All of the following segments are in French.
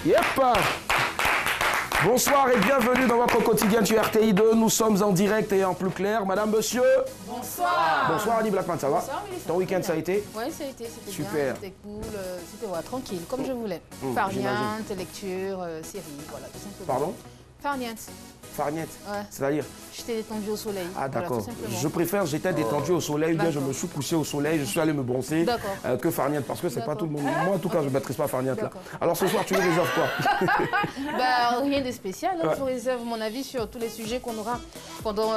Yep. Bonsoir et bienvenue dans votre quotidien sur RTI2. Nous sommes en direct et en plus clair. Madame, monsieur. Bonsoir. Bonsoir Ali Blackman, ça va? Bonsoir, Mélissa. Ton week-end ça a été? Oui, ça a été, c'était super. Bien, c'était cool, c'était tranquille, comme je voulais. Farniente, lecture, série, voilà, tout simplement. Pardon? Farniente. Farniente, Ouais. C'est-à-dire? J'étais détendue au soleil. Ah d'accord. Voilà, Je préfère j'étais détendu au soleil, bien je me suis couché au soleil, je suis allé me bronzer que farniente parce que c'est pas tout le monde. Moi en tout cas je ne maîtrise pas farniente là. Alors ce soir tu nous réserves quoi? Bah, rien de spécial, hein. Ouais. Je vous réserve mon avis sur tous les sujets qu'on aura pendant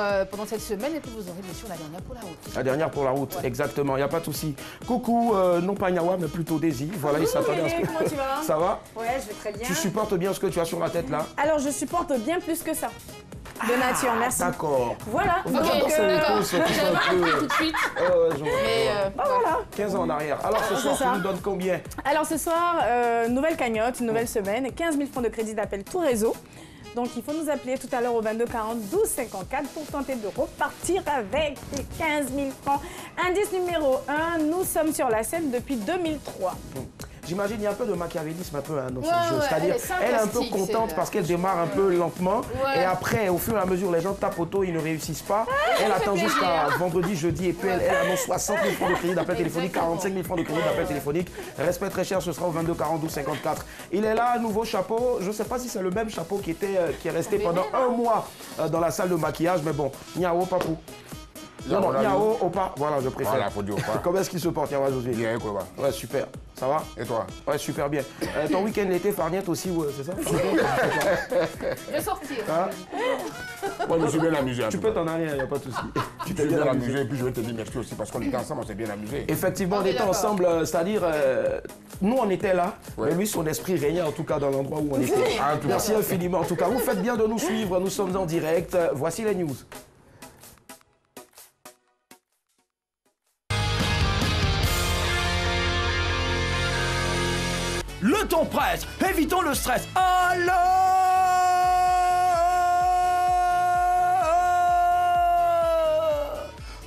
cette semaine et puis vous aurez bien sûr la dernière pour la route. La dernière pour la route, Ouais. exactement, il n'y a pas de souci. Coucou, non pas Nyawa mais plutôt Daisy. Voilà, il s'attendait à ce que... Comment tu vas? Ça va? Ouais, je vais très bien. Tu supportes bien ce que tu as sur la tête là? Alors, je supporte bien plus que ça. De nature, merci. D'accord. Voilà. Ok, Donc, d'accord. c'est un peu- J'avais pas compris tout de suite, je vois. mais voilà. 15 ans en arrière. Alors ce soir, tu ça. nous donnes combien? Alors, ce soir, nouvelle cagnotte, une nouvelle semaine, 15 000 francs de crédit d'appel tout réseau. Donc, il faut nous appeler tout à l'heure au 22 40 12 54 pour tenter de repartir avec les 15 000 francs. Indice numéro 1, nous sommes sur la scène depuis 2003. J'imagine il y a un peu de machiavélisme un peu hein, dans ce Ouais, jeu. ouais, C'est-à-dire, elle est un peu sarcastique, contente c'est- parce qu'elle démarre un peu lentement. Ouais. Et après, au fur et à mesure, les gens tapent au dos, ils ne réussissent pas. Elle attend jusqu'à vendredi, jeudi. Et puis elle annonce 60 000 francs de crédit d'appel téléphonique, Exactement. 45 000 francs de crédit d'appel téléphonique. Respect très cher, ce sera au 22 40 12 54. Il est là, nouveau chapeau. Je ne sais pas si c'est le même chapeau qui est resté pendant un mois dans la salle de maquillage. Mais bon, Niao, Papou. Non, Niao, Opa. Voilà, je préfère. Voilà, faut dire Opa. Comment est-ce qu'il se porte, Yawa Josué? Bien, quoi, va. Ouais, super. Ça va? Et toi? Ouais, super bien. Ton week-end l'été, farniente aussi, c'est ça? je vais sortir. Hein? Moi, je me suis bien amusé. en Tu tout peux cas. t'en aller, il n'y a pas de souci. Tu Je t'es me suis bien bien amusé. amusé et puis je vais te dire merci aussi parce qu'on était ensemble, on s'est bien amusé. Effectivement, on On est était d'accord. ensemble, c'est-à-dire, nous on était là, Ouais. mais lui son esprit régnait en tout cas dans l'endroit où on était. Ah, en tout cas. Merci infiniment en tout cas. Vous faites bien de nous suivre, nous sommes en direct. Voici les news. Le temps presse, évitons le stress. Alors,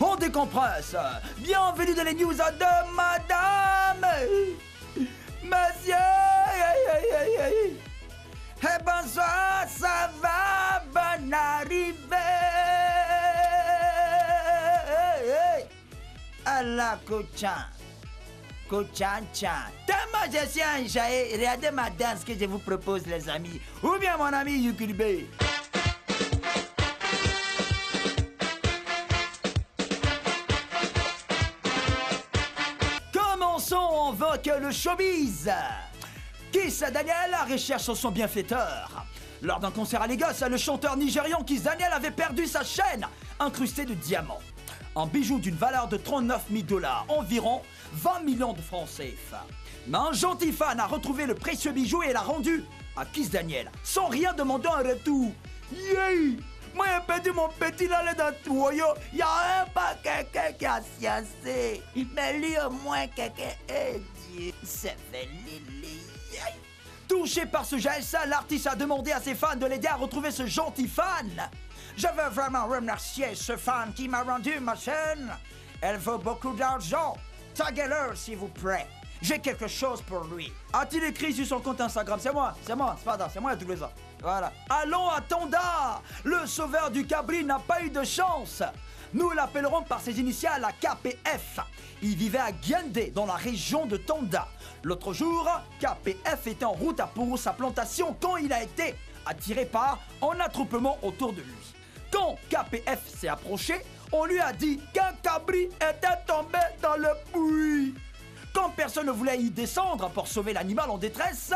on décompresse. Bienvenue dans les news de Madame, Monsieur. Et bonsoir, ça va, bonne arrivée. À la Kochan. Kochan-chan. Tellement je suis enjaillé, regardez ma danse que je vous propose les amis. Ou bien mon ami Yukiribe. Commençons avec le showbiz. Kiss Daniel recherche son bienfaiteur. Lors d'un concert à Lagos, le chanteur nigérian Kiss Daniel avait perdu sa chaîne incrustée de diamants. Un bijou d'une valeur de 39 000 $, environ 20 millions de francs CFA. Mais un gentil fan a retrouvé le précieux bijou et l'a rendu à Kiss Daniel, sans rien demander en retour. Yeah! Moi j'ai perdu mon petit là dans le tuyau, y a même pas quelqu'un qui a sciencé. Mais lui au moins quelqu'un est Dieu. C'est fait Lili. Touché par ce geste, l'artiste a demandé à ses fans de l'aider à retrouver ce gentil fan. Je veux vraiment remercier ce fan qui m'a rendu ma chaîne. Elle vaut beaucoup d'argent. Taguez-le, s'il vous plaît. J'ai quelque chose pour lui. A-t-il écrit sur son compte Instagram? C'est moi, c'est pas ça, c'est moi tous les ans. Voilà. Allons à Tonda. Le sauveur du cabri n'a pas eu de chance. Nous l'appellerons par ses initiales à KPF. Il vivait à Giende, dans la région de Tonda. L'autre jour, KPF était en route pour sa plantation quand il a été attiré par un attroupement autour de lui. Quand KPF s'est approché, on lui a dit qu'un cabri était tombé dans le puits. Quand personne ne voulait y descendre pour sauver l'animal en détresse,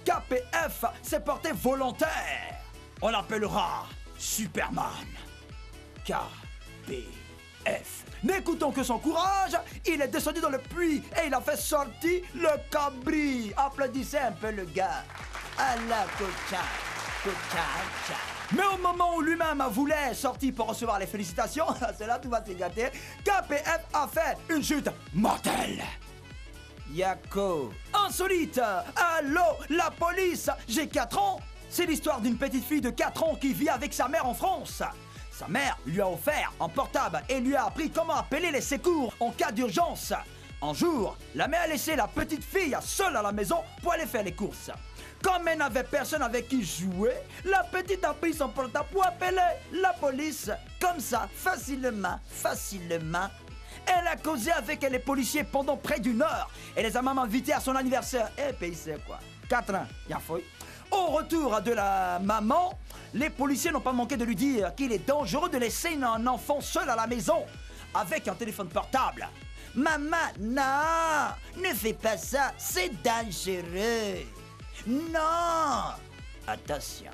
KPF s'est porté volontaire. On l'appellera Superman. KPF. N'écoutons que son courage, il est descendu dans le puits et il a fait sortir le cabri. Applaudissez un peu le gars. À la Kochan. Mais au moment où lui-même voulait sortir pour recevoir les félicitations, c'est là tout va se gâter, KPF a fait une chute mortelle. Yako. Insolite. Allô, la police. J'ai 4 ans. C'est l'histoire d'une petite fille de 4 ans qui vit avec sa mère en France. Sa mère lui a offert un portable et lui a appris comment appeler les secours en cas d'urgence. Un jour, la mère a laissé la petite fille seule à la maison pour aller faire les courses. Comme elle n'avait personne avec qui jouer, la petite a pris son portable pour appeler la police. Comme ça, facilement. Elle a causé avec les policiers pendant près d'1 heure. Et les a même invités à son anniversaire. Et puis c'est quoi? 4 ans, y'a fouille. Au retour de la maman, les policiers n'ont pas manqué de lui dire qu'il est dangereux de laisser un enfant seul à la maison avec un téléphone portable. Maman, non, ne fais pas ça, c'est dangereux. Non! Attention.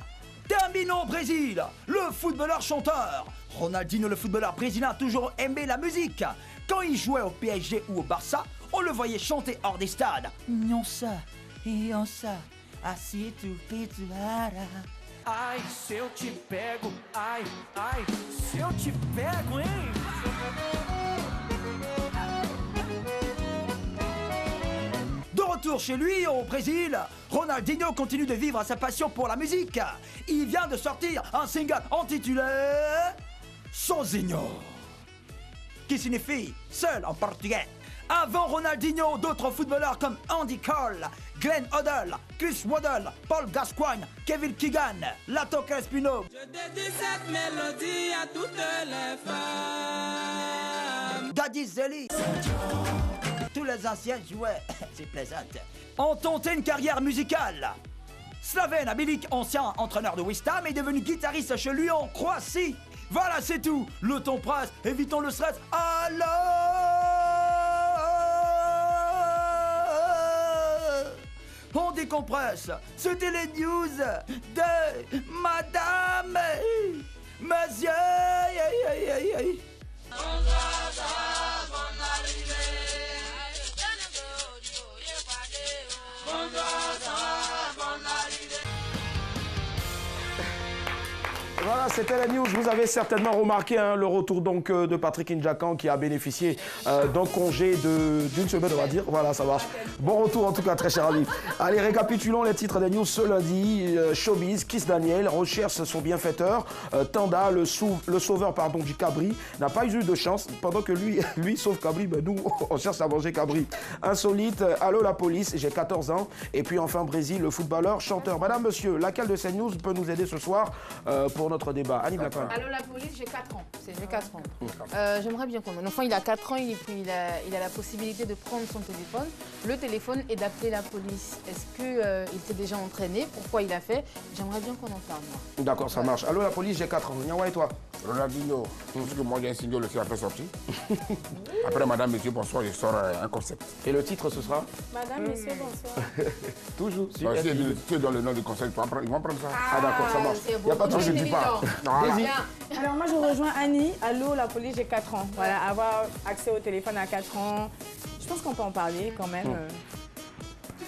Terminons au Brésil. Le footballeur chanteur. Ronaldinho, le footballeur brésilien, a toujours aimé la musique. Quand il jouait au PSG ou au Barça, on le voyait chanter hors des stades. Nonça, e onça, assim tu pituara. Ai, se eu te pego, ai, se eu te pego, hein? De retour chez lui, au Brésil, Ronaldinho continue de vivre sa passion pour la musique. Il vient de sortir un single intitulé Sozinho, qui signifie seul en portugais. Avant Ronaldinho, d'autres footballeurs comme Andy Cole, Glenn Hoddle, Chris Waddle, Paul Gascoigne, Kevin Keegan, Lato Crespino. Je dédie cette mélodie à toutes les femmes. Daddy Zeli. Tous les anciens jouaient, c'est plaisant, ont tenté une carrière musicale. Slaven Abilik, ancien entraîneur de West Ham, est devenu guitariste chez lui en Croatie. Voilà, c'est tout. Le temps presse, évitons le stress. Alors, on décompresse. C'était les news de Madame Monsieur. Voilà, c'était la news. Vous avez certainement remarqué hein, le retour donc de Patrick Ndjakan qui a bénéficié d'un congé d'une semaine, on va dire. Voilà, ça marche. Bon retour en tout cas, très cher ami. Allez, récapitulons les titres des news ce lundi. Showbiz, Kiss Daniel recherche son bienfaiteur. Tanda, le sauveur pardon, du Cabri, n'a pas eu de chance. Pendant que lui sauve Cabri, ben nous, on cherche à manger Cabri. Insolite, allô la police, j'ai 14 ans. Et puis enfin, Brésil, le footballeur, chanteur. Madame, monsieur, laquelle de ces news peut nous aider ce soir pour notre débat? Annie Blacon. Allô la police, j'ai 4 ans. J'ai 4 ans. J'aimerais bien qu'on... Mon enfant, il a 4 ans, il a la possibilité de prendre son téléphone, le téléphone et d'appeler la police. Est-ce qu'il s'est déjà entraîné? Pourquoi il a fait? J'aimerais bien qu'on en parle. D'accord, ça marche. Allô la police, j'ai 4 ans. Nyawa et toi? Ronaldinho, parce que moi j'ai un single aussi après sorti. Après Madame, Monsieur, bonsoir, je sors un concept. Et le titre ce sera? Madame, messieurs, bonsoir. Toujours. Si tu donnes le nom du concept, ils vont prendre ça. Ah d'accord, ça marche. Il n'y a pas de Je ne dis pas. Vas-y. Alors moi, je rejoins Annie. Allô, la police, j'ai 4 ans. Voilà, avoir accès au téléphone à 4 ans, je pense qu'on peut en parler quand même.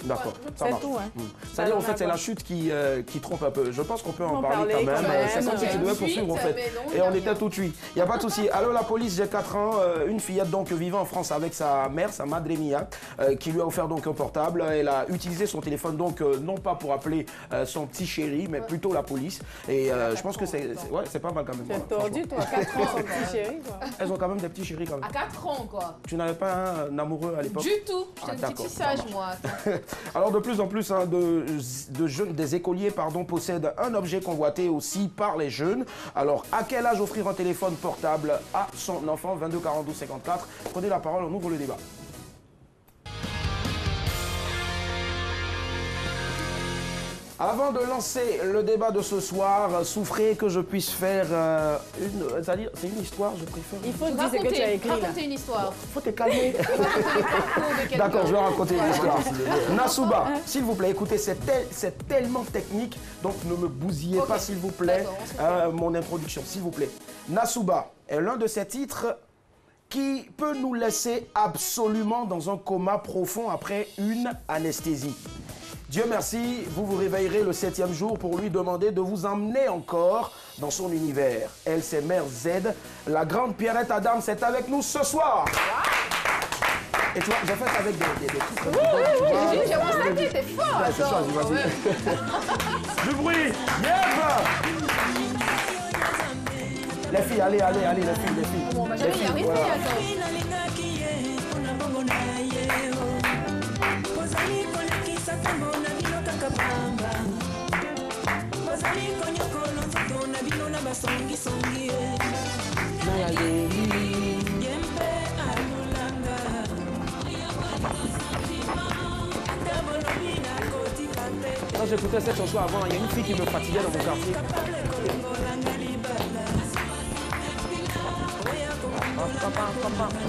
D'accord, ça C'est marche. tout, hein. C'est-à-dire, en fait, c'est la chute qui trompe un peu. Je pense qu'on peut en On parler quand même. C'est comme si tu devais poursuivre, en fait. Et on était tout de suite. Il n'y a pas de souci. Allô, la police, j'ai 4 ans. Une fillette, donc, vivant en France avec sa mère, sa madre Mia, qui lui a offert donc un portable. Elle a utilisé son téléphone, donc, non pas pour appeler son petit chéri, mais plutôt la police. Et je pense que c'est pas mal quand même. C'est tordu, toi, 4 ans, son petit chéri, quoi. Elles ont quand même des petits chéris, quand même. À 4 ans, quoi. Tu n'avais pas un amoureux à l'époque? Du tout. J'étais une d'accord, petite ça sage, moi. Alors, de plus en plus hein, de jeunes, des écoliers pardon, possèdent un objet convoité aussi par les jeunes. Alors, à quel âge offrir un téléphone portable à son enfant? 22 42 54. Prenez la parole, on ouvre le débat. Avant de lancer le débat de ce soir, souffrez que je puisse faire c'est-à-dire, c'est une histoire, je préfère. Il faut dire ce que tu as écrit là. Raconter une histoire. Faut te calmer. D'accord, je vais raconter une histoire. Nasuba, s'il vous plaît, écoutez, c'est tellement technique, donc ne me bousillez pas, s'il vous plaît, mon introduction, s'il vous plaît. Nasuba est l'un de ces titres qui peut nous laisser absolument dans un coma profond après une anesthésie. Dieu merci, vous vous réveillerez le 7e jour pour lui demander de vous emmener encore dans son univers. Elle, c'est Mère Z, la grande Pierrette Adams, est avec nous ce soir. Et tu vois, j'ai fait avec des trucs comme ça. J'ai constaté, t'es fort. C'est ça, vas-y. Du bruit, yep. Les filles, allez, les filles. On va jamais y arriver, attends. j'écoutais cette chanson avant, il y a une fille qui me fatiguait dans mon quartier.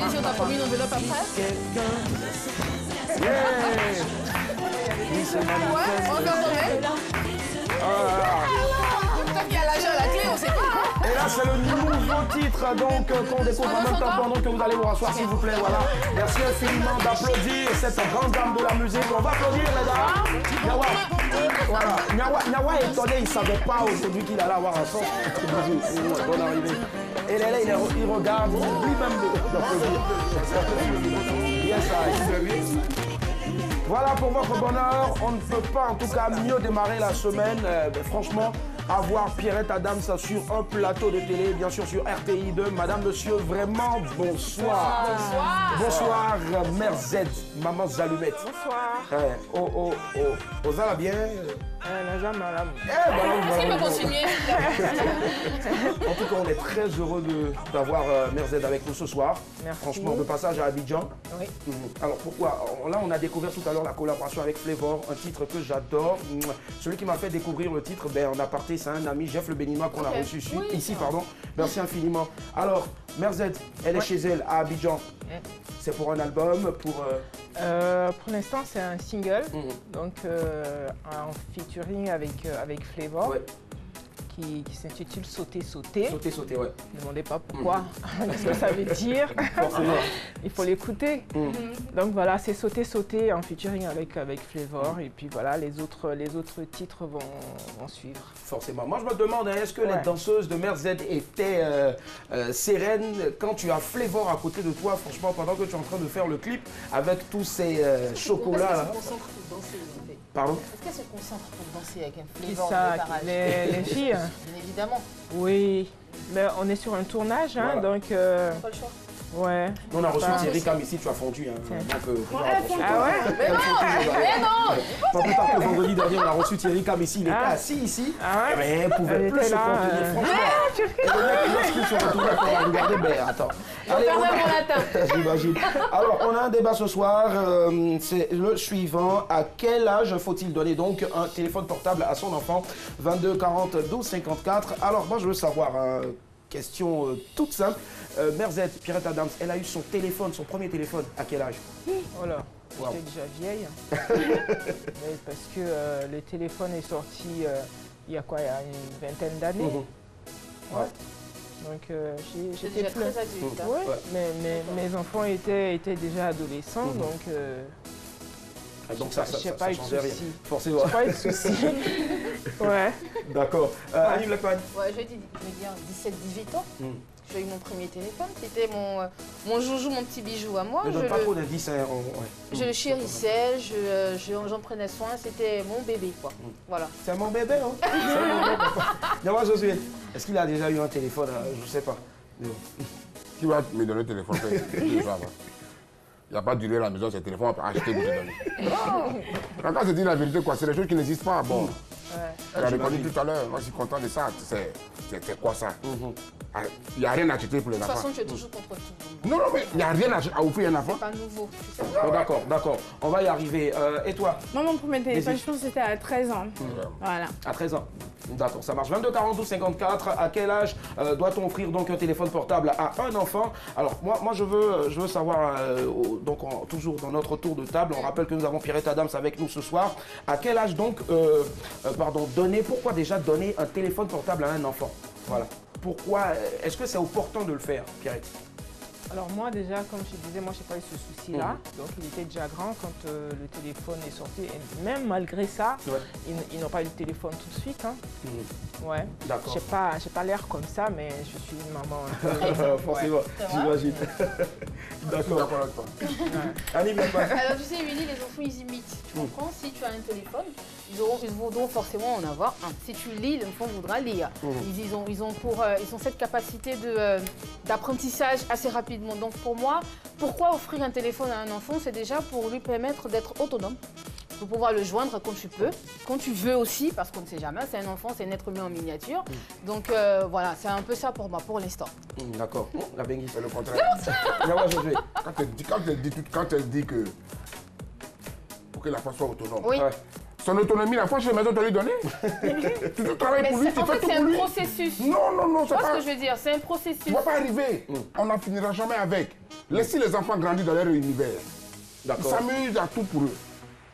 Dis, on t'a promis une enveloppe après? Yeah! Oui, c'est magnifique. Ouais, encore quand même. Toi qui as l'argent à la clé, on sait pas. Hein? Et là, c'est le nouveau titre donc qu'on découvre en même temps pendant que vous allez vous rasseoir, s'il vous plaît. Voilà. Merci infiniment d'applaudir cette grande dame de la musique. On va applaudir, les gars. Nyawa. Voilà. Nyawa est étonné, il ne savait pas aujourd'hui qu'il allait avoir un son. Bonne arrivée. Et là, il regarde lui-même d'applaudir. Yes, voilà pour votre bonheur. On ne peut pas en tout cas mieux démarrer la semaine. Franchement, avoir Pierrette Adams sur un plateau de télé, bien sûr sur RTI 2. Madame, monsieur, vraiment bonsoir. Bonsoir, Mère Z, Maman Zalumette. Bonsoir. Osala bien. Est-ce qu'il peut continuer? En tout cas, on est très heureux d'avoir Mère Z avec nous ce soir. Merci. Franchement, de passage à Abidjan. Oui. Alors pourquoi? Là, on a découvert tout à l'heure la collaboration avec Flavor, un titre que j'adore. Celui qui m'a fait découvrir le titre, en aparté, c'est un ami, Jeff le Béninois, qu'on a reçu ici. Pardon. Merci infiniment. Alors, Mère Z, elle est chez elle à Abidjan. C'est pour un album, pour l'instant, c'est un single, donc en featuring avec Flavor, qui s'intitule Sauter, Sauter. Sauter, Sauter, ouais. Ne demandez pas pourquoi, qu'est-ce que ça veut dire. Il faut l'écouter. Donc voilà, c'est Sauter, Sauter en featuring avec Flavor, et puis voilà, les autres titres vont suivre. Forcément. Moi, je me demande, est-ce que les danseuses de Mère Z étaient sereines quand tu as Flavor à côté de toi, franchement, pendant que tu es en train de faire le clip avec tous ces chocolats-là. Pardon? Est-ce qu'elle se concentre pour danser avec un Qui Flavor ça, de parage? les filles? Bien évidemment. Oui, mais on est sur un tournage, hein, Voilà. donc... Pas le choix. Ouais. On a reçu Thierry Cam ici, tu as fondu. Hein. Donc, Ah ouais? Mais non! Pas plus tard que vendredi dernier, on a reçu Thierry Cam ici. Il était assis ici, Ah ouais? mais il ne pouvait Elle plus était se là, contenir. Franchement. Et le mec, lorsqu'il se retournait pour la regarder, attends. Allez, Perdre mon latin. j'imagine. Alors, on a un débat ce soir. C'est le suivant. À quel âge faut-il donner donc un téléphone portable à son enfant? 22 40 12 54. Alors, moi, je veux savoir, question toute simple. Mère Z, Pierrette Adams, elle a eu son téléphone, son premier téléphone, à quel âge? Oh là, Wow. j'étais déjà vieille. Mais parce que le téléphone est sorti il y a quoi, il y a une vingtaine d'années. Ouais. Donc C'est j'étais déjà plus... très adulte. Hein. Ouais, mais mes enfants étaient déjà adolescents, Donc ça j'ai pas eu de changeait rien. soucis. Forcément. Pas eu de soucis. Ouais. D'accord. Annie Blackman. Ouais, je vais dire 17-18 ans. J'ai eu mon premier téléphone. C'était mon joujou, mon petit bijou à moi. Ne donne pas trop d'indices. Hein, Je le chérissais, j'en prenais soin. C'était mon bébé, quoi. Voilà. C'est mon bébé, hein? C'est mon bébé. Dis-moi, Josué, est-ce qu'il a déjà eu un téléphone? Je ne sais pas. Qui va me donner le téléphone? Il n'y a pas de durée à la maison, c'est le téléphone, on peut acheter pour te donner. Quand je dis la vérité, quoi, c'est des choses qui n'existent pas. Bon, tu as répondu tout à l'heure, moi je suis content de ça. C'est quoi ça? Il n'y a rien à acheter pour les De toute enfants. façon, tu es toujours contre tout. Non, mais il n'y a rien à offrir à un enfant. Pas nouveau. Tu sais. Oh, d'accord. On va y arriver. Et toi? Moi, mon premier téléphone, je pense que c'était à 13 ans. Voilà. À 13 ans. D'accord, ça marche. 22 42 54. À quel âge doit-on offrir donc un téléphone portable à un enfant? Alors moi je veux savoir toujours dans notre tour de table. On rappelle que nous avons Pierrette Adams avec nous ce soir. À quel âge donc pourquoi déjà donner un téléphone portable à un enfant? Voilà. Pourquoi est-ce que c'est opportun de le faire, Pierrette? Alors moi déjà, comme je disais, moi j'ai pas eu ce souci-là. Donc il était déjà grand quand le téléphone est sorti. Et même malgré ça, ils n'ont pas eu le téléphone tout de suite. Hein. Ouais. D'accord. J'ai pas l'air comme ça, mais je suis une maman. Forcément, j'imagine. D'accord. avec toi. Annie Blackman. Alors tu sais, Willy, les enfants ils imitent. Tu comprends? Si tu as un téléphone, ils voudront forcément en avoir un. Si tu lis, l'enfant voudra lire. Ils ont cette capacité d'apprentissage assez rapidement. Donc pour moi, pourquoi offrir un téléphone à un enfant? C'est déjà pour lui permettre d'être autonome, de pouvoir le joindre quand tu peux, quand tu veux aussi, parce qu'on ne sait jamais, c'est un enfant, c'est un être humain en miniature. Donc voilà, c'est un peu ça pour moi, pour l'instant. D'accord. La Benguy. C'est le contraire. Quand elle dit que pour que l'enfant soit autonome, Oui. Son autonomie, la fois chez la maison, tu lui donner. Tu travailles pour lui, tu fais tout c'est pour un lui. processus. Non, Tu c'est vois ce pas... que je veux dire? C'est un processus. Tu ne vas pas arriver. On n'en finira jamais avec. Laissez les enfants grandir dans leur univers. Ils D'accord. s'amusent à tout pour eux.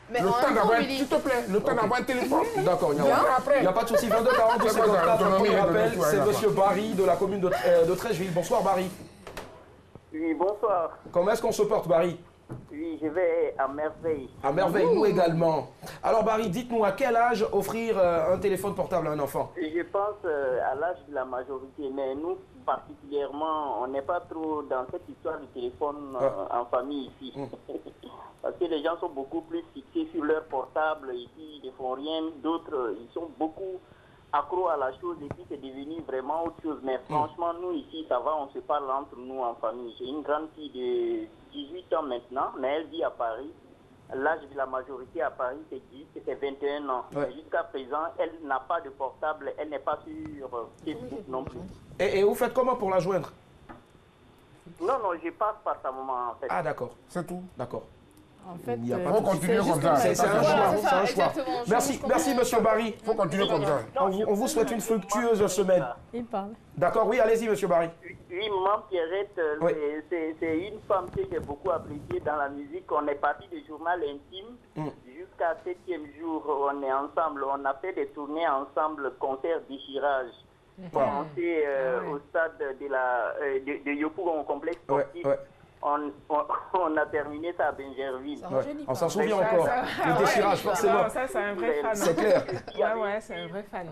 Mais Le en temps même temps, d'avoir, Willy, s'il te plaît, le temps d'avoir un téléphone. D'accord, il n'y a pas de souci. 22 42 54, je rappelle, c'est monsieur Barry de la commune de Trècheville. Bonsoir Barry. Oui, bonsoir. Comment est-ce qu'on se porte Barry? Oui, je vais à merveille. À merveille, nous également. Alors Barry, dites-nous à quel âge offrir un téléphone portable à un enfant? Je pense à l'âge de la majorité, mais nous particulièrement, on n'est pas trop dans cette histoire du téléphone en famille ici. Parce que les gens sont beaucoup plus fixés sur leur portable et puis ils ne font rien. D'autres, ils sont beaucoup accros à la chose et puis c'est devenu vraiment autre chose. Mais franchement, nous ici, ça va, on se parle entre nous en famille. J'ai une grande fille de 18 ans maintenant, mais elle vit à Paris. L'âge de la majorité à Paris, c'est 10, c'est 21 ans. Ouais. Jusqu'à présent, elle n'a pas de portable, elle n'est pas sur Facebook non plus. Et vous faites comment pour la joindre? Non, je passe par sa maman en fait. Ah d'accord, C'est tout. d'accord. En fait, Il y a pas On continue comme ça. C'est un Voilà, choix, c'est c'est ça, un choix. exactement. Merci monsieur Barry. Il faut continuer comme ça. On vous souhaite une fructueuse semaine. il parle. D'accord, oui, allez-y monsieur Barry. Oui, maman Pierrette, Oui. c'est une femme que j'ai beaucoup appréciée dans la musique. On est parti du journal intime jusqu'à 7e jour. On est ensemble. On a fait des tournées ensemble, concert déchirage. Commencé au stade de Yopougon, au complexe Ouais, sportif. ouais. On a terminé ça à Benjerville. Ouais. On s'en souvient encore. Le déchirage, forcément. Ça, c'est un vrai fan. C'est clair. Ouais, c'est un vrai fan.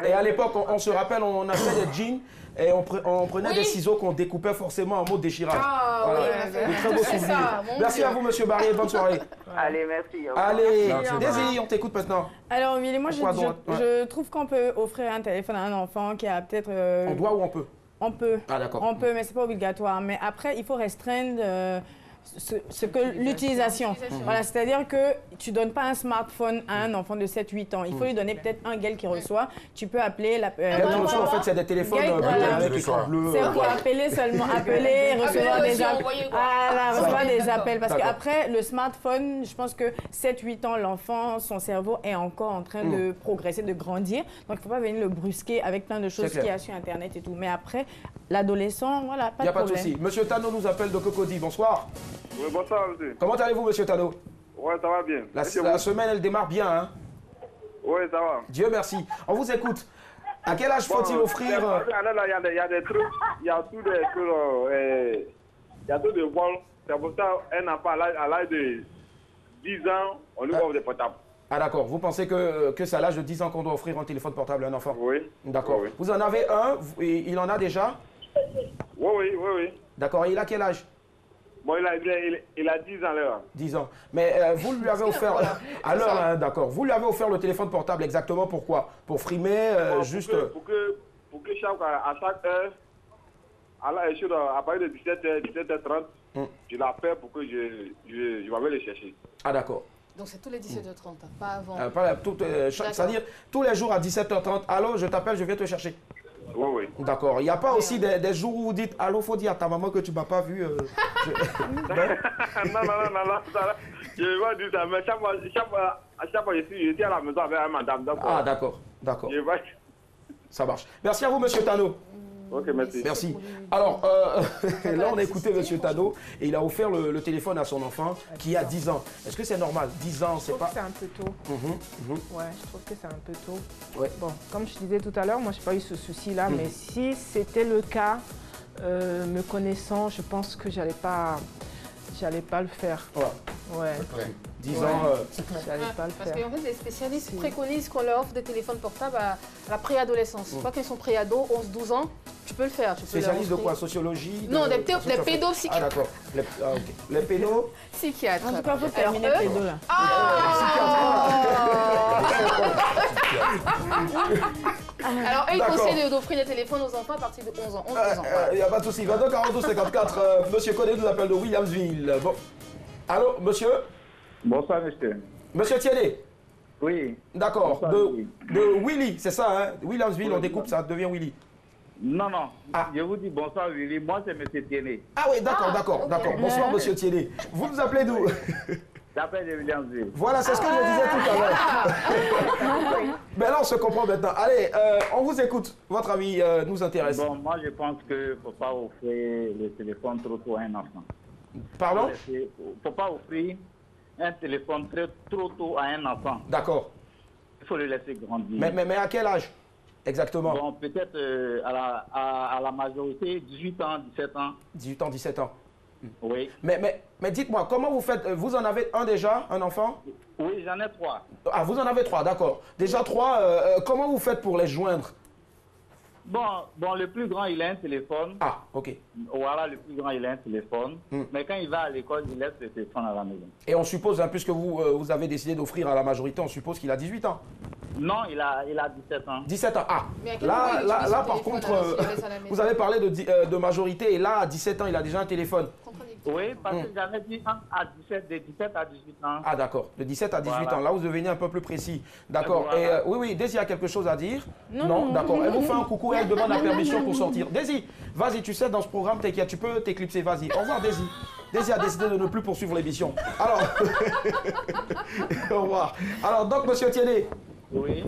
Et à l'époque, on se rappelle, on achetait des jeans et on prenait des ciseaux qu'on découpait forcément en mot déchirage. Ah Voilà. oui, De très beaux c'est souvenirs. ça, mon Merci Dieu. à vous, monsieur Barry, et bonne soirée. Allez, merci. Au revoir. Allez, Merci, Daisy, on t'écoute maintenant. Alors, Willy, moi, Pourquoi donc? je trouve qu'on peut offrir un téléphone à un enfant qui a peut-être... On doit ou on peut? On peut. Ah d'accord. On peut, mais ce n'est pas obligatoire. Mais après, il faut restreindre ce que l'utilisation. Voilà, c'est-à-dire que tu ne donnes pas un smartphone à un enfant de 7-8 ans. Il faut lui donner peut-être un gueule qui reçoit. Tu peux appeler la... En fait, c'est des téléphones Voilà. avec écran bleu. C'est pour appeler seulement, appeler, recevoir des appels. Recevoir des appels. Parce D'accord. qu'après, le smartphone, je pense que 7-8 ans, l'enfant, son cerveau est encore en train de progresser, de grandir. Donc, il ne faut pas venir le brusquer avec plein de choses qu'il y a sur Internet et tout. Mais après, l'adolescent, voilà, Il pas n'y de a pas de problème. souci. Monsieur Tano nous appelle de Cocody. Bonsoir. Oui, bonsoir, monsieur. Comment allez-vous, monsieur Tano? Ouais, ça va bien. La Et semaine, elle démarre bien, hein? Oui, ça va. Dieu merci. On vous écoute. À quel âge faut-il offrir... Il y a des trucs, il y a tous des trucs, il y a tout de vols. C'est pour ça un enfant à l'âge de 10 ans, on lui offre des portables. Ah d'accord. Vous pensez que c'est à l'âge de 10 ans qu'on doit offrir un téléphone portable à un enfant? Oui. D'accord. Oui. Vous en avez un, il en a déjà? Oui. D'accord. Et il a quel âge? Bon, il a 10 ans là. 10 ans. Mais vous lui avez offert... Alors, hein, d'accord. Vous lui avez offert le téléphone portable exactement pourquoi? Pour frimer, juste... Pour que à chaque heure, à partir de 17h30, je l'appelle pour que je vais le chercher. Ah d'accord. Donc c'est tous les 17h30, hein, pas avant. C'est-à-dire tous les jours à 17h30, allô, je t'appelle, je viens te chercher. Oui. D'accord. Il n'y a pas aussi des jours où vous dites, allô, faut dire à ta maman que tu ne m'as pas vu. Non. Je vais dire ça, mais à chaque fois, je suis à la maison avec madame. Donc, Ah d'accord. je vais... Ça marche. Merci à vous, monsieur Tano. Ok, merci. Merci. Alors, là, on a écouté M. Tano et il a offert le téléphone à son enfant qui a 10 ans. Est-ce que c'est normal? 10 ans, Je c'est trouve pas... que c'est un peu tôt. Ouais, je trouve que c'est un peu tôt. Ouais. Bon, comme je disais tout à l'heure, moi, je n'ai pas eu ce souci-là, mais si c'était le cas, me connaissant, je pense que j'allais pas le faire. Voilà. Ouais. 10 Ouais. ans... J'allais pas le Parce faire. qu'en fait, les spécialistes préconisent qu'on leur offre des téléphones portables à la préadolescence. Une fois qu'ils sont préados, 11-12 ans, tu peux le faire. Tu peux leur Spécialiste de offrir. quoi? Sociologie? Non, les Ah pédopsychiatres. d'accord. Ok. Les pédos? Psychiatres. En tout cas, il faut terminer eux, les deux là. Alors, eux, ils D'accord. conseillent d'offrir des téléphones aux enfants à partir de 11 ans. 11-12 ans. Il n'y a pas de souci. 22 42 54. Monsieur Codet nous appelle de Williamsville. Bon. Allô, monsieur? Bonsoir, monsieur. Monsieur Thielé? Oui. D'accord. Bonsoir, De Willy, c'est ça, hein? Williamsville, on découpe, ça devient Willy. Non. Ah. Je vous dis bonsoir, Willy. Moi, c'est monsieur Tiennet. Ah oui, d'accord. ok. Bonsoir, monsieur Thielé. Vous nous appelez d'où? J'appelle de Williamsville. Voilà, c'est ce que je disais tout à l'heure. Mais là, on se comprend maintenant. Allez, on vous écoute. Votre avis nous intéresse. Bon, moi, je pense qu'il ne faut pas offrir le téléphone trop tôt à un enfant. Pardon? Il ne faut pas offrir un téléphone trop tôt à un enfant. D'accord. Il faut le laisser grandir. Mais à quel âge exactement? Bon, peut-être à la majorité, 18 ans, 17 ans. 18 ans, 17 ans. Oui. Mais dites-moi, comment vous faites? Vous en avez un déjà, un enfant? Oui, j'en ai 3. Ah, vous en avez 3, d'accord. Déjà 3, comment vous faites pour les joindre? Bon, le plus grand, il a un téléphone. Ah, ok. Voilà, le plus grand, il a un téléphone. Mais quand il va à l'école, il laisse le téléphone à la maison. Et on suppose, hein, puisque vous avez décidé d'offrir à la majorité, on suppose qu'il a 18 ans. Non, il a 17 ans. 17 ans, ah. Mais à quel moment il utilise Là, son par téléphone, contre, alors, s'il laisse à la maison? vous avez parlé de majorité, et là, à 17 ans, il a déjà un téléphone. Oui, parce que j'avais dit de 17 à 18 ans. Ah, d'accord. De 17 à 18 Voilà. ans. Là, vous devenez un peu plus précis. D'accord. Voilà. Et oui, Daisy a quelque chose à dire? Non. D'accord. Elle vous fait un coucou et elle demande la permission pour sortir. Daisy, vas-y, tu sais, dans ce programme, t'inquiète, tu peux t'éclipser, vas-y. Au revoir, Daisy. Daisy a décidé de ne plus poursuivre l'émission. Alors, au revoir. Alors, donc, monsieur Tiennet, oui.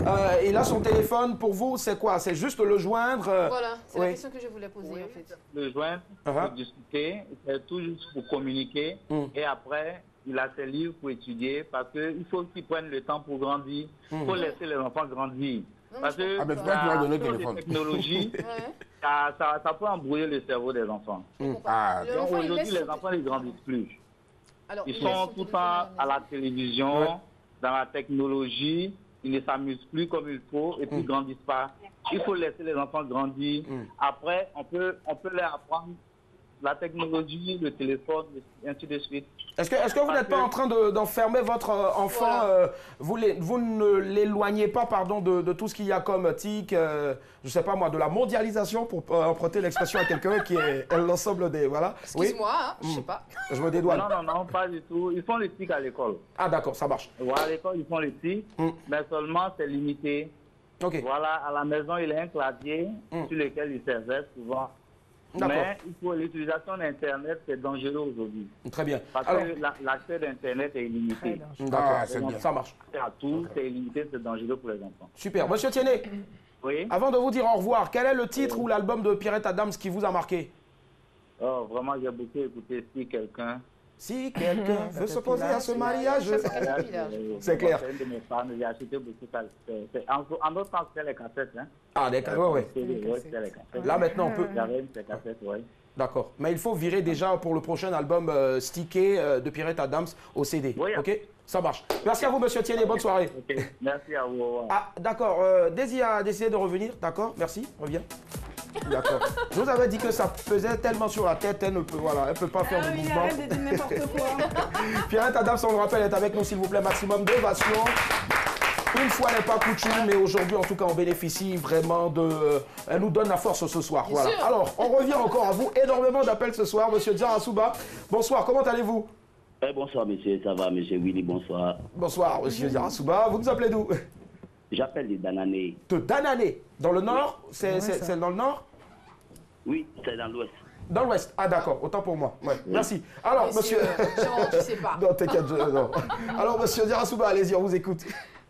Il a son téléphone. Pour vous, c'est quoi? C'est juste le joindre? Voilà, c'est la oui. question que je voulais poser en fait. Le joindre, pour discuter, c'est tout juste pour communiquer. Et après, il a ses livres pour étudier parce qu'il faut qu'ils prennent le temps pour grandir. Il faut laisser les enfants grandir. Parce que donner le les téléphone. technologies, ça peut embrouiller le cerveau des enfants. Donc aujourd'hui, les enfants ne grandissent plus. Alors, Ils sont tout le temps à la télévision, dans la technologie. Ils ne s'amusent plus comme il faut et puis ils ne grandissent pas. Il faut laisser les enfants grandir. Après, on peut leur apprendre la technologie, le téléphone, et ainsi de suite. Est-ce que vous n'êtes pas en train d'enfermer votre enfant, vous ne l'éloignez pas pardon, de tout ce qu'il y a comme TIC, je ne sais pas moi, de la mondialisation, pour emprunter l'expression à quelqu'un qui est l'ensemble des... Voilà. Excuse-moi, hein, je ne sais pas. Je me dédouane. Non, pas du tout. Ils font les TIC à l'école. Ah d'accord, ça marche. Voilà, à l'école, ils font les TIC, mais seulement c'est limité. Voilà, à la maison, il y a un clavier sur lequel il s'exerce souvent. Mais l'utilisation d'Internet, c'est dangereux aujourd'hui. Très bien. Parce que l'accès d'Internet est illimité. D'accord, ça marche. À tout, c'est illimité, c'est dangereux pour les enfants. Super. Monsieur Tiennet, avant de vous dire au revoir, quel est le titre ou l'album de Pierrette Adams qui vous a marqué? Oh, vraiment, j'ai beaucoup écouté Si quelqu'un veut s'opposer à ce mariage. C'est clair. C'est une de mes fans, j'ai acheté beaucoup de en d'autres temps, c'était les cassettes. Hein. Ah, d'accord, oui. Là, maintenant, on peut... J'avais une cassette, oui. D'accord. Mais il faut virer déjà pour le prochain album Stické de Pierrette Adams au CD. Oui. OK? Ça marche. Merci à vous, monsieur Tiennet. Bonne soirée. Okay. Merci à vous. Ah, d'accord. Daisy a décidé de revenir. D'accord. Merci. Reviens. D'accord. Je vous avais dit que ça pesait tellement sur la tête, elle ne peut, elle peut pas faire de mouvement. Arrête de dire n'importe quoi. Pierrette Adams, on le rappelle, est avec nous, s'il vous plaît. Maximum d'ovation. Une fois n'est pas coutume, mais aujourd'hui, en tout cas, on bénéficie vraiment de... elle nous donne la force ce soir. Voilà. Alors, on revient encore à vous. Énormément d'appels ce soir. Monsieur Diarasouba, bonsoir. Comment allez-vous? Bonsoir, monsieur. Ça va, monsieur Willy, bonsoir. Bonsoir, monsieur Diarasouba. Vous nous appelez d'où? J'appelle de Danané. De Danané? Dans le nord? C'est dans le nord? Oui, c'est dans l'ouest. Dans l'ouest. Ah d'accord, autant pour moi. Ouais. Oui. Merci. Alors, monsieur... Genre, tu sais pas. Non, t'inquiète, non. Alors, monsieur Diarasouba, allez-y, on vous écoute.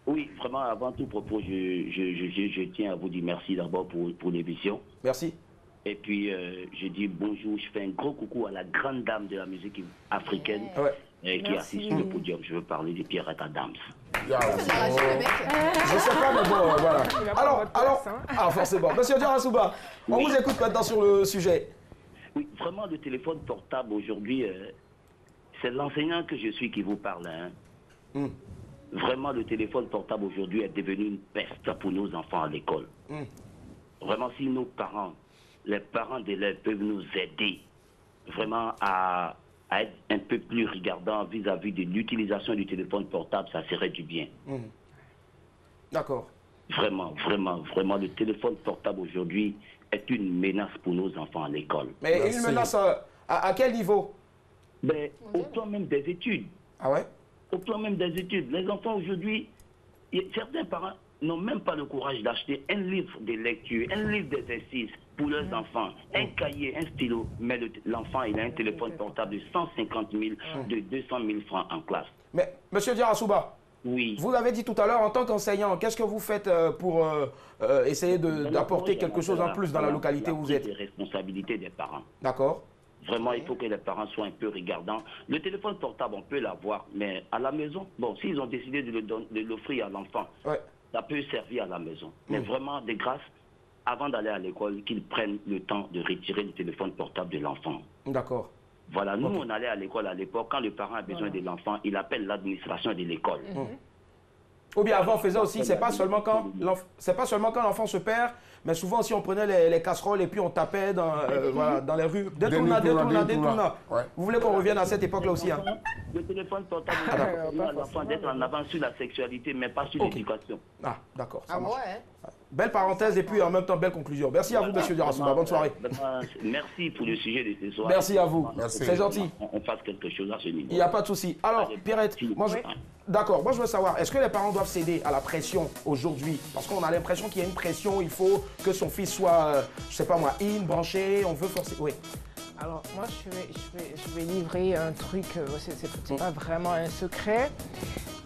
Oui, vraiment, avant tout propos, je tiens à vous dire merci d'abord pour l'émission. Merci. Et puis, je dis bonjour, je fais un gros coucou à la grande dame de la musique africaine qui assiste sur le podium. Je veux parler de Pierrette Adams. Je sais pas, mais bon, voilà. Alors, forcément. Monsieur Diarasouba, on vous écoute maintenant sur le sujet. Oui, vraiment, le téléphone portable aujourd'hui, c'est l'enseignant que je suis qui vous parle. Hein. Vraiment, le téléphone portable aujourd'hui est devenu une peste pour nos enfants à l'école. Vraiment, si nos parents, les parents d'élèves peuvent nous aider vraiment à être un peu plus regardants vis-à-vis de l'utilisation du téléphone portable, ça serait du bien. D'accord. Vraiment, le téléphone portable aujourd'hui est une menace pour nos enfants à l'école. Mais une menace à quel niveau? Ben, au plan même des études. Ah ouais? Au plan même des études. Les enfants aujourd'hui, certains parents n'ont même pas le courage d'acheter un livre de lecture, un livre d'exercice pour leurs enfants, un cahier, un stylo. Mais l'enfant, il a un téléphone portable de 150 000, de 200 000 francs en classe. Mais, Monsieur Diarra-Souba, oui. Vous l'avez dit tout à l'heure, en tant qu'enseignant, qu'est-ce que vous faites pour essayer d'apporter quelque chose en plus dans la localité où vous êtes? C'est la responsabilité des parents. D'accord. Vraiment, il faut que les parents soient un peu regardants. Le téléphone portable, on peut l'avoir, mais à la maison, bon, s'ils ont décidé de l'offrir à l'enfant, ça peut servir à la maison. Mais vraiment, de grâce, avant d'aller à l'école, qu'ils prennent le temps de retirer le téléphone portable de l'enfant. D'accord. Voilà, nous, on allait à l'école à l'époque. Quand le parent a besoin de l'enfant, il appelle l'administration de l'école. Ou bien avant, on faisait aussi, c'est pas seulement quand l'enfant se perd, mais souvent aussi on prenait les casseroles et puis on tapait dans, voilà, dans les rues. Détourna. Vous voulez qu'on revienne à cette époque-là aussi, hein? Le téléphone portable permet à l'enfant d'être en avance sur la sexualité, mais pas sur l'éducation. Ah, d'accord. Ah ouais. Belle parenthèse et puis en même temps belle conclusion. Merci à vous, monsieur Diarra-Souba. Bonne soirée. Merci pour le sujet de ce soir. Merci à vous. C'est gentil. On fasse quelque chose à ce niveau. Il n'y a pas de souci. Alors, Pierrette, d'accord, moi je veux savoir, est-ce que les parents doivent céder à la pression aujourd'hui? Parce qu'on a l'impression qu'il y a une pression, il faut que son fils soit, je sais pas moi, branché, on veut forcer. Oui. Alors moi je vais livrer un truc, c'est pas vraiment un secret.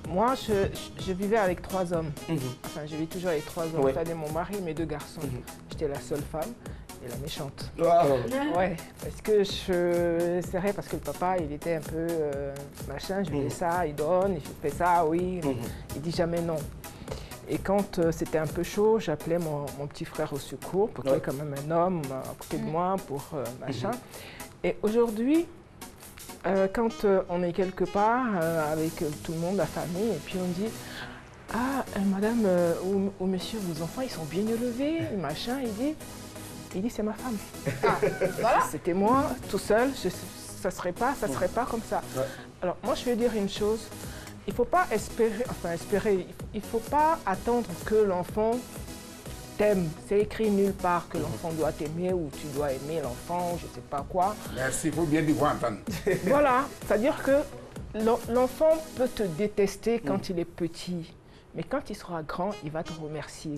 Moi je vivais avec 3 hommes. Enfin je vis toujours avec 3 hommes. C'est-à-dire mon mari et mes 2 garçons. J'étais la seule femme et la méchante. Ouais, parce que c'est vrai, parce que le papa il était un peu machin, je lui dis ça, il donne, il fait ça, oui, il dit jamais non. Et quand c'était un peu chaud, j'appelais mon petit frère au secours pour qu'il y ait quand même un homme à côté de moi pour machin. Et aujourd'hui, quand on est quelque part avec tout le monde, la famille, et puis on dit « Ah, madame ou monsieur, vos enfants, ils sont bien élevés, machin », il dit « C'est ma femme. » Voilà. C'était moi, tout seul, ça serait pas comme ça. Alors moi, je vais dire une chose. Il ne faut pas espérer, il ne faut pas attendre que l'enfant t'aime. C'est écrit nulle part que l'enfant doit t'aimer ou tu dois aimer l'enfant, je ne sais pas quoi. Merci, il faut bien dire entendre. Voilà, c'est-à-dire que l'enfant peut te détester quand il est petit, mais quand il sera grand, il va te remercier.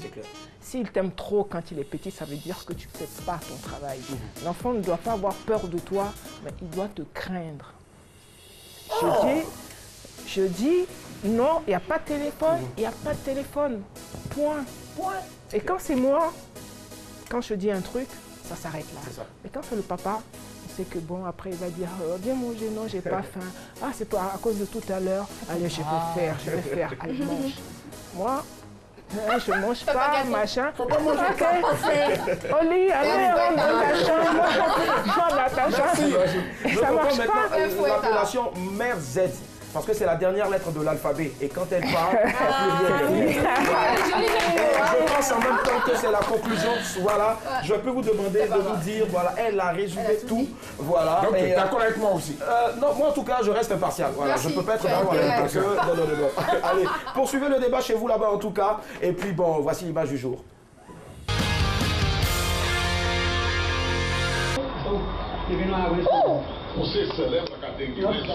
S'il t'aime trop quand il est petit, ça veut dire que tu ne fais pas ton travail. L'enfant ne doit pas avoir peur de toi, mais il doit te craindre. Je dis, non, il n'y a pas de téléphone, il n'y a pas de téléphone, point. Et quand c'est moi, quand je dis un truc, ça s'arrête là. Mais quand c'est le papa, on sait que bon, après il va dire, viens manger, non, j'ai pas faim. Ah, c'est pas à cause de tout à l'heure, allez, je vais faire, allez, mange. Moi, je ne mange pas, machin. Faut pas manger au lit, allez, rentre dans ta chambre, dans ta chambre. Je comprends maintenant l'appellation Mère Z. Parce que c'est la dernière lettre de l'alphabet. Et quand elle parle, je pense en même temps que c'est la conclusion. Voilà, je peux vous demander de vous dire, voilà, elle a résumé tout. Voilà. Donc tu es d'accord avec moi aussi? Non, moi en tout cas, je reste impartial. Voilà, je ne peux pas être d'accord avec vous. Non. Allez, poursuivez le débat chez vous là-bas en tout cas. Et puis bon, voici l'image du jour. Você celebra a cadeia de igreja? E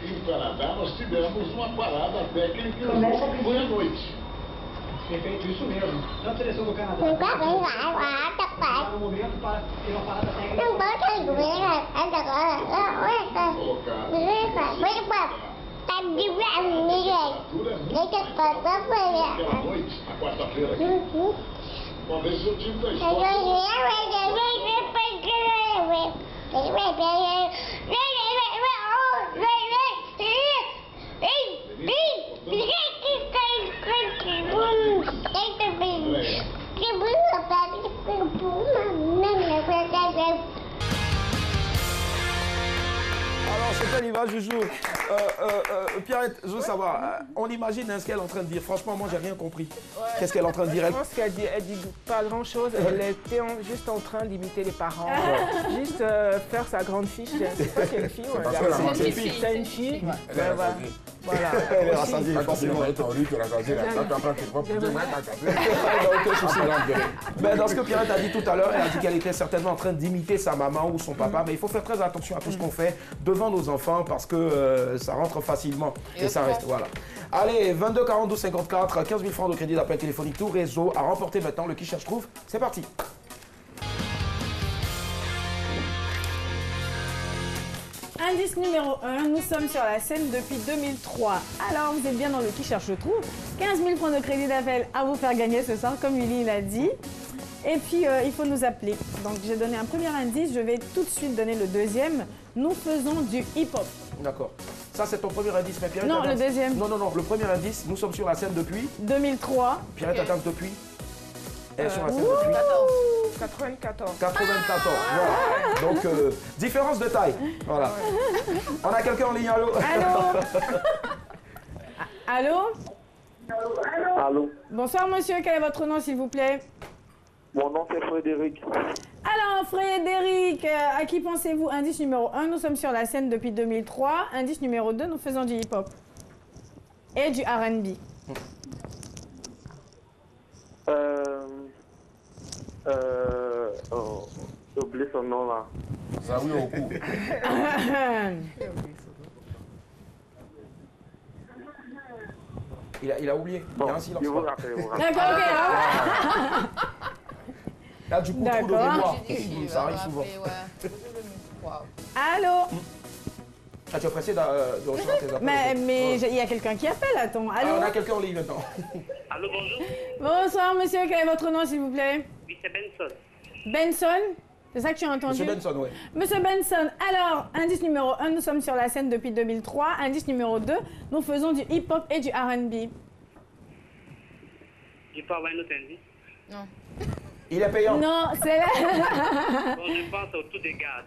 no Canadá nós tivemos uma parada técnica que foi à noite. Perfeito, isso mesmo. Na seleção do Canadá. No momento para ter uma parada técnica. Aquela noite, a quarta-feira aqui. Uma vez eu tive da escola. Alors, c'était l'image du jour. Pierrette, je veux savoir, on imagine ce qu'elle est en train de dire. Franchement, moi, j'ai rien compris. Qu'est-ce qu'elle est en train de dire? Je pense qu'elle dit pas grand-chose. Elle était juste en train d'imiter les parents. Juste faire sa grande fiche. C'est pas qu'elle fille ou un garçon. C'est une fille. C'est une fille. Voilà. Elle est rassasiée, forcément. Mais dans ce que Pierrette a dit tout à l'heure, elle a dit qu'elle était certainement en train d'imiter sa maman ou son papa. Mais il faut faire très attention à tout ce qu'on fait devant nos enfants parce que ça rentre facilement et ça reste. Voilà. Allez, 22 42 54, 15 000 francs de crédit d'appel téléphonique, tout réseau à remporter maintenant. Le qui cherche trouve. C'est parti. Indice numéro 1, nous sommes sur la scène depuis 2003. Alors, vous êtes bien dans le qui cherche trouve. 15 000 francs de crédit d'appel à vous faire gagner ce soir, comme Willy l'a dit. Et puis, il faut nous appeler. Donc, j'ai donné un premier indice, je vais tout de suite donner le deuxième. Nous faisons du hip-hop. D'accord. Ça, c'est ton premier indice, mais Pierrette. Non, le deuxième. Non, le premier indice, nous sommes sur la scène depuis 2003. Pierrette attend depuis Elle est sur la scène depuis 94. 94, voilà. Donc, différence de taille. Voilà. On a quelqu'un en ligne, allô? Allô? Allô? Bonsoir, monsieur. Quel est votre nom, s'il vous plaît? Mon nom, c'est Frédéric. Alors, Frédéric, à qui pensez-vous? Indice numéro 1, nous sommes sur la scène depuis 2003. Indice numéro 2, nous faisons du hip-hop. Et du R&B. J'ai oublié son nom là. Zawi Oku. Il a oublié. Bon, il y a un silence. je vous rappelle. D'accord, ok. Là, du coup, trou de mémoire. Ça arrive souvent. Allô? Ah, tu es pressé de recevoir tes appels? Mais il y a quelqu'un qui appelle, attends. Allô? Ah, on a quelqu'un en ligne maintenant. Allô, bonjour. Bonsoir, monsieur. Quel est votre nom, s'il vous plaît? Oui, c'est Benson. Benson? C'est ça que tu as entendu? Monsieur Benson, oui. Monsieur Benson, alors, indice numéro 1, nous sommes sur la scène depuis 2003. Indice numéro 2, nous faisons du hip-hop et du R&B. Je peux avoir un autre indice? Non. Il est payant? Non, c'est là. Bon, je pense au tour de garde.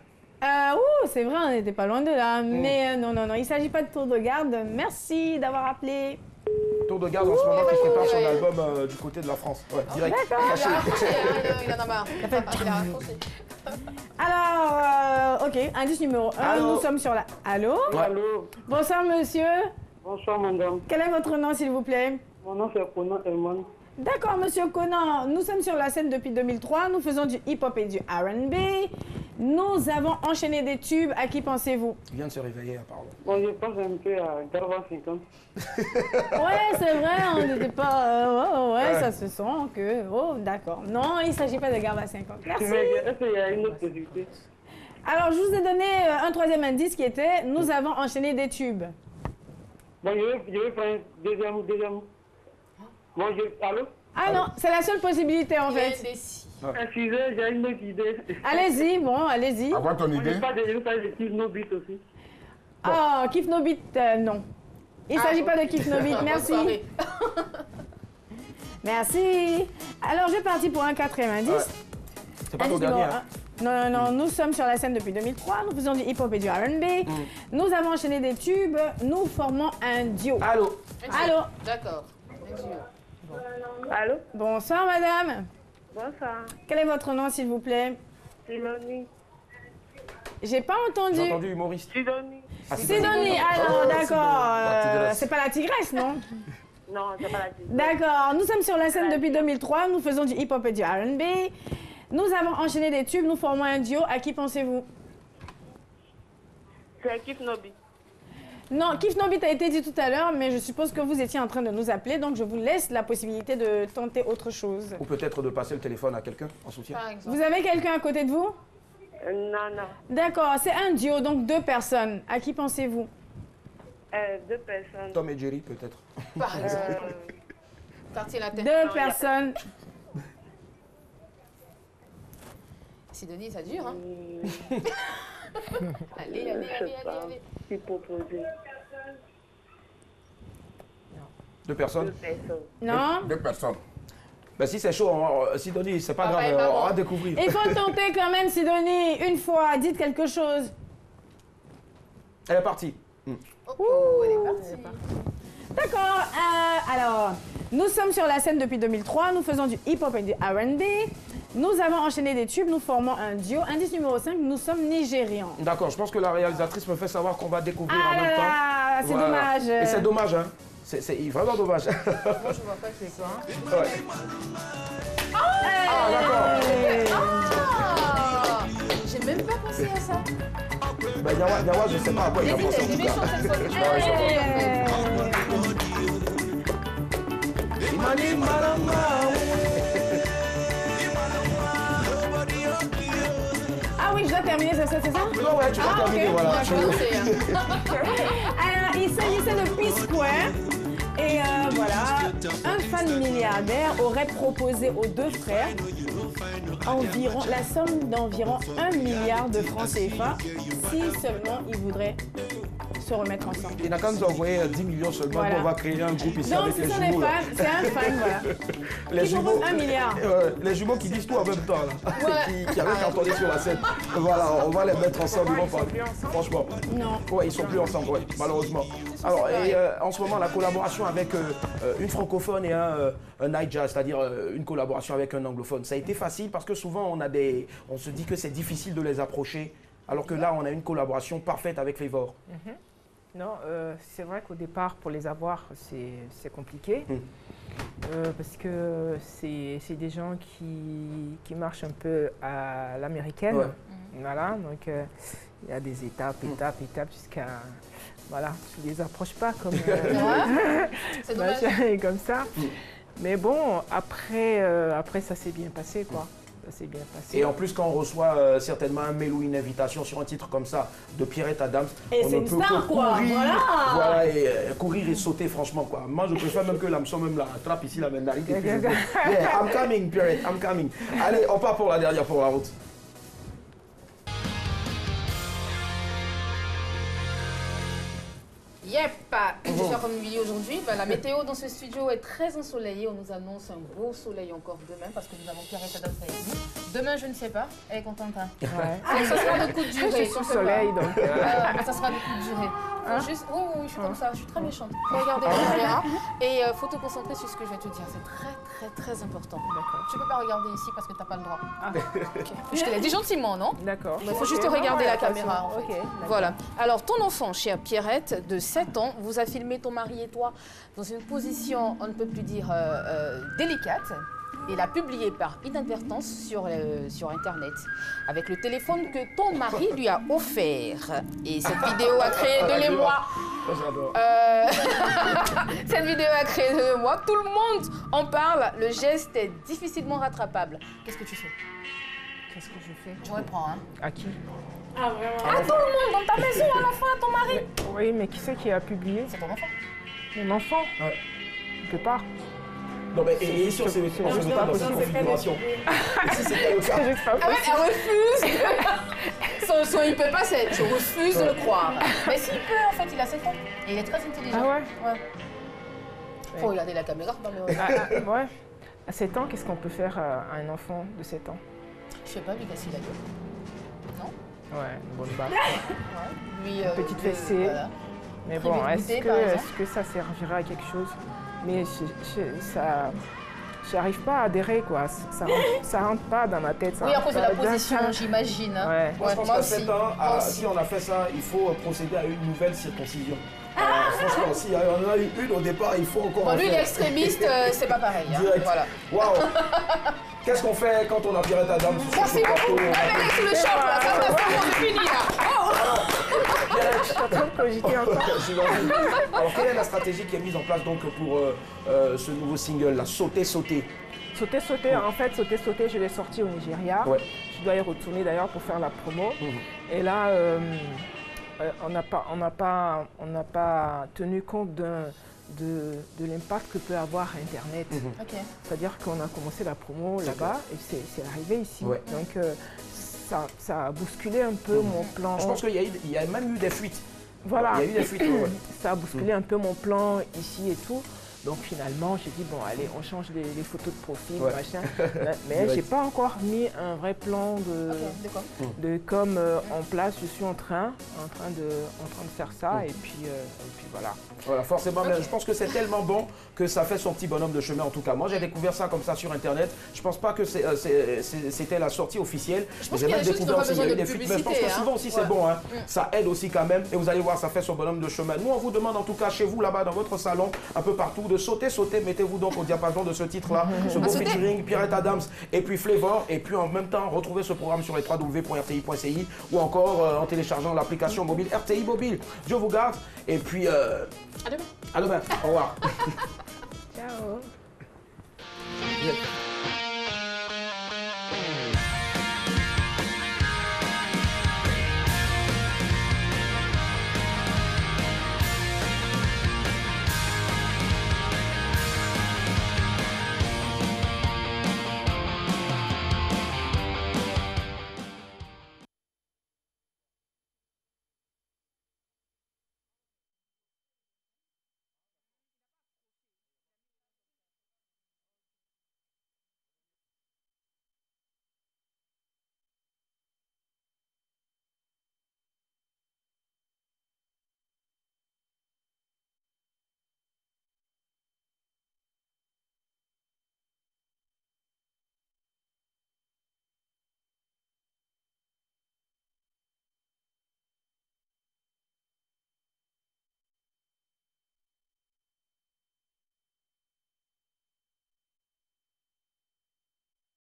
C'est vrai, on n'était pas loin de là. Mais non, il ne s'agit pas de tour de garde. Merci d'avoir appelé. Tour de garde en ce moment qui prépare son album du côté de la France. Ouais, direct. D'accord. Il en a marre. Il a raccroché. Alors, ok, indice numéro 1, Allô? nous sommes sur la... Allô? Ouais. Allô? Bonsoir, monsieur. Bonsoir, madame. Quel est votre nom, s'il vous plaît? Mon nom, c'est Conan Elman. D'accord, monsieur Conan. Nous sommes sur la scène depuis 2003. Nous faisons du hip-hop et du R&B. Nous avons enchaîné des tubes. À qui pensez-vous? Il vient de se réveiller, apparemment. Bon, je pense un peu à Garba 50. Ouais, c'est vrai, on n'était pas... ouais, ça se sent que... Oh, d'accord. Non, il ne s'agit pas de Garba 50. Merci. Est-ce qu'il y a une autre possibilité? Alors, je vous ai donné un troisième indice qui était « Nous avons enchaîné des tubes ». Bon, je vais prendre deuxième. Bon, allô? Ah non, c'est la seule possibilité en fait. Excusez, j'ai une autre idée. Allez-y, bon, allez-y. À quoi ton idée? Je parle de Kiff No Beat aussi. Ah, Kiff No Beat, non. Il ne s'agit pas de Kiff No Beat, merci. Merci. Alors, je vais partir pour un quatrième indice. Ouais. C'est pas ton dernier, hein? Non, nous sommes sur la scène depuis 2003, nous faisons du hip-hop et du R&B. Nous avons enchaîné des tubes, nous formons un duo. Allô? Allô? D'accord. Allô? Bonsoir, madame. Bonsoir. Quel est votre nom, s'il vous plaît? Sidonie. J'ai pas entendu. J'ai entendu humoriste. Sidonie. Sidonie, alors d'accord. C'est pas la tigresse, non? Non, c'est pas la tigresse. D'accord. Nous sommes sur la scène depuis 2003. Nous faisons du hip-hop et du R&B. Nous avons enchaîné des tubes. Nous formons un duo. À qui pensez-vous? C'est Kiff No Beat. Non, Kiff No Beat a été dit tout à l'heure, mais je suppose que vous étiez en train de nous appeler, donc je vous laisse la possibilité de tenter autre chose. Ou peut-être de passer le téléphone à quelqu'un en soutien. Vous avez quelqu'un à côté de vous? Non. D'accord, c'est un duo, donc 2 personnes. À qui pensez-vous? 2 personnes. Tom et Jerry, peut-être. Par exemple. Quartier latin. 2 personnes. Sidonie, ça dure, hein? Allez. C'est proposé. 2 personnes? 2 personnes. Non? 2 personnes. Ben, si c'est chaud, Sidonie, c'est pas grave, on va découvrir. Il faut tenter quand même, Sidonie, une fois. Dites quelque chose. Elle est partie. Elle est partie. D'accord. Alors, nous sommes sur la scène depuis 2003. Nous faisons du hip-hop et du R&B. Nous avons enchaîné des tubes. Nous formons un duo. Indice numéro 5, nous sommes nigérians. D'accord, je pense que la réalisatrice me fait savoir qu'on va découvrir en même temps. c'est dommage. Et c'est dommage, hein. C'est vraiment dommage. Moi, je vois pas que c'est quoi. Ouais. Ah, d'accord. Ah, j'ai même pas pensé à ça. Bah, Yawa, je sais pas à quoi il a pensé en tout cas. Ah oui, je dois terminer, c'est ça? Non, ouais, tu dois terminer, voilà. Alors, il s'agissait de P-Square. Et voilà, un fan milliardaire aurait proposé aux deux frères la somme d'environ 1 milliard de francs CFA si seulement ils voudraient se remettre ensemble. Il n'a qu'à nous envoyer 10 millions seulement, Voilà. on va créer un groupe ici Donc, avec les ce sont jumeaux. des fans, c'est un fan, voilà. Les Qui jumeaux, propose 1 milliard. Les jumeaux qui disent tout en même temps, là. Ouais. qui arrivent à entendre sur la scène. Voilà, on va les mettre ensemble, ils vont parler. Franchement. Non. Ouais, ils sont plus ensemble, ouais, malheureusement. Alors, et en ce moment, la collaboration avec une francophone et un Naija, c'est-à-dire une collaboration avec un anglophone, ça a été facile parce que souvent, on se dit que c'est difficile de les approcher, alors que là, on a une collaboration parfaite avec Flavor. Non, c'est vrai qu'au départ, pour les avoir, c'est compliqué. Parce que c'est des gens qui marchent un peu à l'américaine. Ouais. Voilà, donc il y a des étapes jusqu'à... Voilà, tu ne les approches pas comme... C'est dommage. comme ça. Mais bon, après ça s'est bien passé, quoi. Ça s'est bien passé. Et en plus, quand on reçoit certainement un mail ou une invitation sur un titre comme ça de Pierrette Adams, Et on c'est ne une peut star, que quoi. courir, Voilà. et courir et sauter, franchement, quoi. Moi, je préfère même que l'hameçon même la attrape ici, la mène et puis je dis, yeah, I'm coming, Pierrette, I'm coming. Allez, on part pour la dernière pour la route. Yep, je vais faire comme une vidéo aujourd'hui. La météo dans ce studio est très ensoleillée. On nous annonce un beau soleil encore demain parce que nous avons Pierrette Adams avec nous. Demain, je ne sais pas. Elle est contente, hein? Ouais. Ça sera de courte durée. Je suis sous soleil, donc... Ça sera de courte durée. Juste, oui, je suis comme ça. Je suis très méchante. Faut regarder la caméra et faut te concentrer sur ce que je vais te dire. C'est très important. D'accord. Tu peux pas regarder ici parce que tu n'as pas le droit. Okay. Je te l'ai dit gentiment, non? D'accord. Il faut juste regarder la caméra. En fait. Ok. Voilà. Alors, ton enfant, chère Pierrette, de 7 ans, vous a filmé ton mari et toi dans une position, on ne peut plus dire, délicate. Et l'a publié par inadvertance sur Internet avec le téléphone que ton mari lui a offert. Et cette vidéo a créé de l'émoi. Cette vidéo a créé de l'émoi. Tout le monde en parle. Le geste est difficilement rattrapable. Qu'est-ce que tu fais? Qu'est-ce que je fais? Tu reprends, hein? À qui? Ah, vraiment? À tout le monde, dans ta maison, à l'enfant, à ton mari. Oui, mais qui c'est qui a publié? C'est ton enfant. Mon enfant? Ouais. Il peut pas. Non, mais et sur ces configurations. Si c'était le cas. Ah ouais, elle refuse. Son il peut pas, c'est je refuse de le croire. Mais s'il peut, en fait, il a 7 ans. Et il est très intelligent. Ah ouais? Faut regarder la caméra. Non, mais ouais. À 7 ans, qu'est-ce qu'on peut faire à un enfant de 7 ans? Je sais pas, lui casser la gueule. Non? Ouais, une bonne barre. Lui, une petite fessée. Voilà. Mais bon, est-ce que ça servira à quelque chose? Mais ça... J'arrive pas à adhérer, quoi. Ça rentre pas dans ma tête. Oui, à cause de la position, j'imagine. Ouais. Moi, je pense qu'à 7 ans, si on a fait ça, il faut procéder à une nouvelle circoncision. Franchement, si on en a eu une au départ, il faut encore. Bon, lui, il est extrémiste, c'est pas pareil. Hein. Voilà. Waouh! Qu'est-ce qu'on fait quand on a Pierrette Adams sur Merci beaucoup. Allez, sous le choc, là. Ça, c'est fini, là. Je suis en train de cogiter encore. Alors, quelle est la stratégie qui est mise en place donc pour ce nouveau single, là, Sauter. En fait, Sauter, je l'ai sorti au Nigeria. Ouais. Je dois y retourner d'ailleurs pour faire la promo. Et là, on n'a pas tenu compte de l'impact que peut avoir Internet. C'est-à-dire qu'on a commencé la promo là-bas et c'est arrivé ici. Ouais. Donc, ça a bousculé un peu mon plan. Je pense qu'il y a même eu des fuites. Voilà. Il y a eu des fuites. Ça a bousculé un peu mon plan ici et tout. Donc finalement, j'ai dit, bon, allez, on change les photos de profil, Ouais. machin. Mais je n'ai pas encore mis un vrai plan de com en place. Je suis en train de faire ça et puis voilà. Voilà, forcément, mais je pense que c'est tellement bon que ça fait son petit bonhomme de chemin en tout cas. Moi, j'ai découvert ça comme ça sur Internet. Je pense pas que c'était la sortie officielle. J'ai même découvert aussi, il y a eu des fuites, mais je pense que souvent aussi c'est bon. Hein. Ça aide aussi quand même. Et vous allez voir, ça fait son bonhomme de chemin. Nous, on vous demande en tout cas chez vous, là-bas, dans votre salon, un peu partout, de sauter. Mettez-vous donc au diapason de ce titre-là, ce beau featuring, Pierrette Adams et puis Flavor. Et puis en même temps, retrouvez ce programme sur les www.rti.ci ou encore en téléchargeant l'application mobile RTI Mobile. Dieu vous garde. Et puis, à demain. À demain. Au revoir. Ciao. Bien.